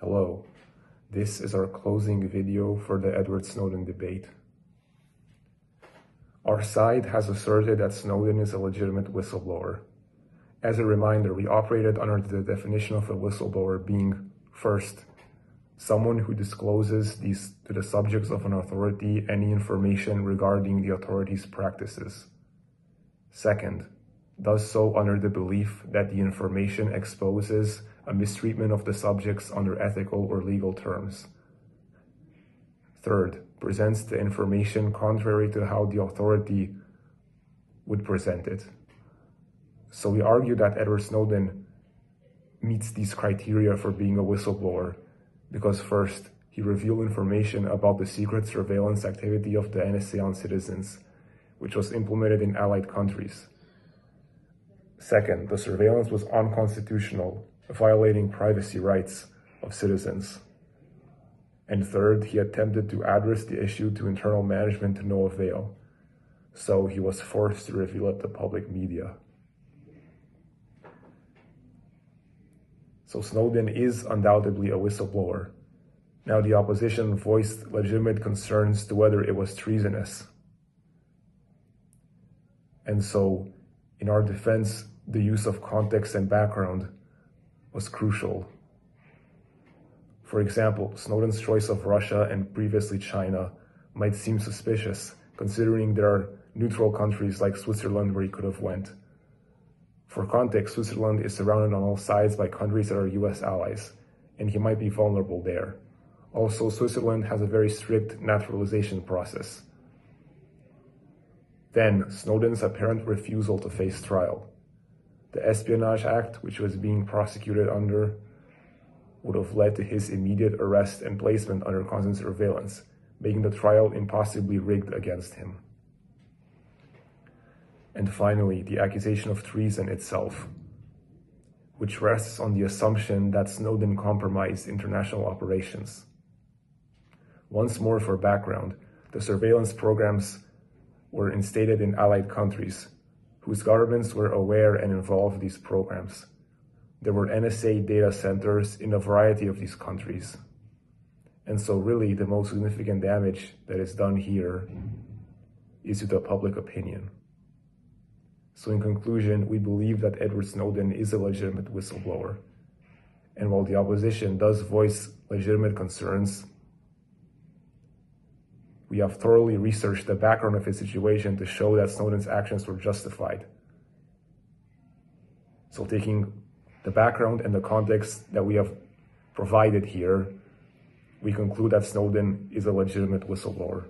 Hello, this is our closing video for the Edward Snowden debate. Our side has asserted that Snowden is a legitimate whistleblower. As a reminder, we operated under the definition of a whistleblower being, first, someone who discloses to the subjects of an authority any information regarding the authority's practices. Second, does so under the belief that the information exposes a mistreatment of the subjects under ethical or legal terms. Third, presents the information contrary to how the authority would present it. So we argue that Edward Snowden meets these criteria for being a whistleblower because first, he revealed information about the secret surveillance activity of the NSA on citizens, which was implemented in allied countries. Second, the surveillance was unconstitutional, violating privacy rights of citizens. And third, he attempted to address the issue to internal management to no avail, so he was forced to reveal it to public media. So Snowden is undoubtedly a whistleblower. Now the opposition voiced legitimate concerns to whether it was treasonous. And so, in our defense, the use of context and background was crucial. For example, Snowden's choice of Russia and previously China might seem suspicious, considering there are neutral countries like Switzerland where he could have went. For context, Switzerland is surrounded on all sides by countries that are US allies, and he might be vulnerable there. Also, Switzerland has a very strict naturalization process. Then, Snowden's apparent refusal to face trial. The Espionage Act, which was being prosecuted under, would have led to his immediate arrest and placement under constant surveillance, making the trial impossibly rigged against him. And finally, the accusation of treason itself, which rests on the assumption that Snowden compromised international operations. Once more for background, the surveillance programs were instated in allied countries, whose governments were aware and involved in these programs. There were NSA data centers in a variety of these countries. And so really the most significant damage that is done here is to the public opinion. So in conclusion, we believe that Edward Snowden is a legitimate whistleblower. And while the opposition does voice legitimate concerns, we have thoroughly researched the background of his situation to show that Snowden's actions were justified. So taking the background and the context that we have provided here, we conclude that Snowden is a legitimate whistleblower.